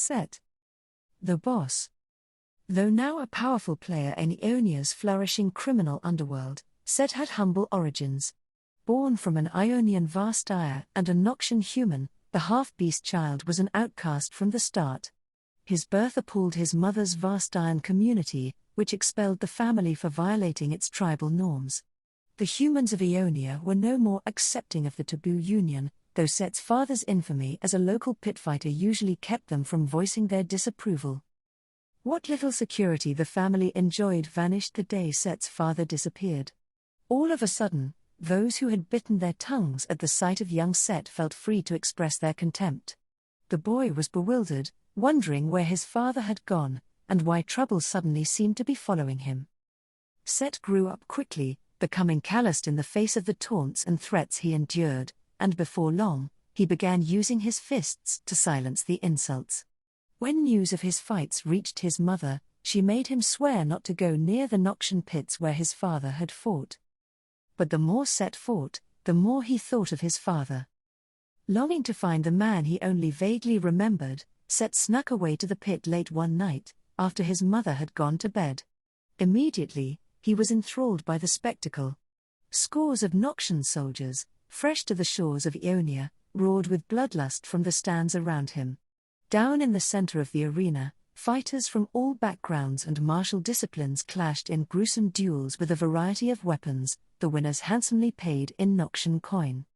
Sett, the boss. Though now a powerful player in Ionia's flourishing criminal underworld, Sett had humble origins. Born from an Ionian Vastire and a Noxian human, the half-beast child was an outcast from the start. His birth appalled his mother's Vastian community, which expelled the family for violating its tribal norms. The humans of Ionia were no more accepting of the taboo union, though Sett's father's infamy as a local pit fighter usually kept them from voicing their disapproval. What little security the family enjoyed vanished the day Sett's father disappeared. All of a sudden, those who had bitten their tongues at the sight of young Sett felt free to express their contempt. The boy was bewildered, wondering where his father had gone, and why trouble suddenly seemed to be following him. Sett grew up quickly, becoming calloused in the face of the taunts and threats he endured, and before long, he began using his fists to silence the insults. When news of his fights reached his mother, she made him swear not to go near the Noxian pits where his father had fought. But the more Sett fought, the more he thought of his father. Longing to find the man he only vaguely remembered, Sett snuck away to the pit late one night, after his mother had gone to bed. Immediately, he was enthralled by the spectacle. Scores of Noxian soldiers, fresh to the shores of Ionia, roared with bloodlust from the stands around him. Down in the center of the arena, fighters from all backgrounds and martial disciplines clashed in gruesome duels with a variety of weapons, the winners handsomely paid in Noxian coin.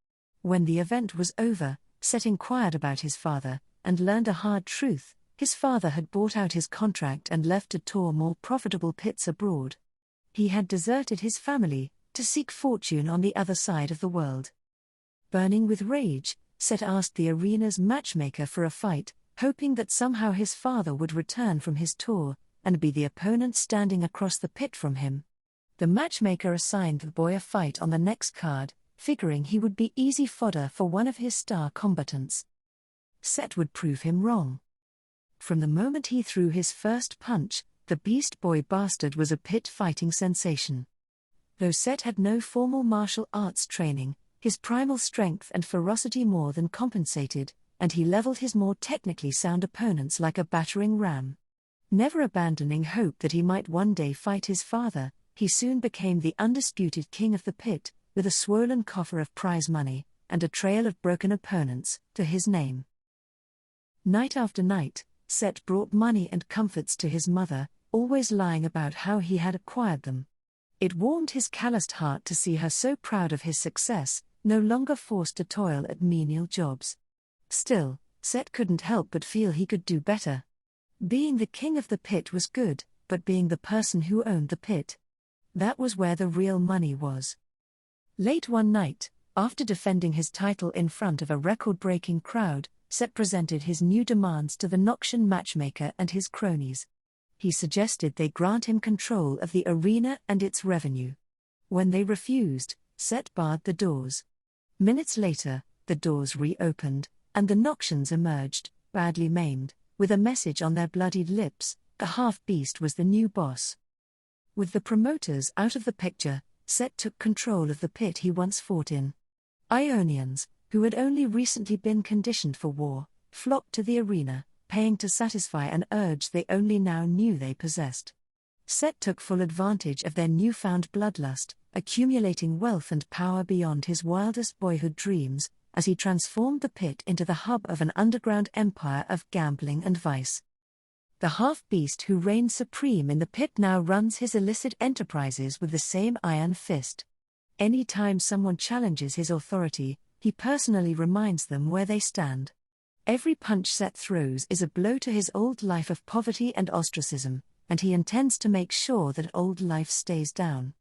When the event was over, Sett inquired about his father, and learned a hard truth: his father had bought out his contract and left to tour more profitable pits abroad. He had deserted his family, to seek fortune on the other side of the world. Burning with rage, Sett asked the arena's matchmaker for a fight, hoping that somehow his father would return from his tour, and be the opponent standing across the pit from him. The matchmaker assigned the boy a fight on the next card, figuring he would be easy fodder for one of his star combatants. Sett would prove him wrong. From the moment he threw his first punch, the Beast Boy bastard was a pit fighting sensation. Though Sett had no formal martial arts training, his primal strength and ferocity more than compensated, and he leveled his more technically sound opponents like a battering ram. Never abandoning hope that he might one day fight his father, he soon became the undisputed king of the pit, with a swollen coffer of prize money, and a trail of broken opponents, to his name. Night after night, Sett brought money and comforts to his mother, always lying about how he had acquired them. It warmed his calloused heart to see her so proud of his success, no longer forced to toil at menial jobs. Still, Sett couldn't help but feel he could do better. Being the king of the pit was good, but being the person who owned the pit, that was where the real money was. Late one night, after defending his title in front of a record-breaking crowd, Sett presented his new demands to the Noxian matchmaker and his cronies. He suggested they grant him control of the arena and its revenue. When they refused, Sett barred the doors. Minutes later, the doors reopened, and the Noxians emerged, badly maimed, with a message on their bloodied lips: the half-beast was the new boss. With the promoters out of the picture, Sett took control of the pit he once fought in. Ionians, who had only recently been conditioned for war, flocked to the arena, paying to satisfy an urge they only now knew they possessed. Sett took full advantage of their newfound bloodlust, accumulating wealth and power beyond his wildest boyhood dreams, as he transformed the pit into the hub of an underground empire of gambling and vice. The half-beast who reigned supreme in the pit now runs his illicit enterprises with the same iron fist. Any time someone challenges his authority, he personally reminds them where they stand. Every punch Sett throws is a blow to his old life of poverty and ostracism, and he intends to make sure that old life stays down.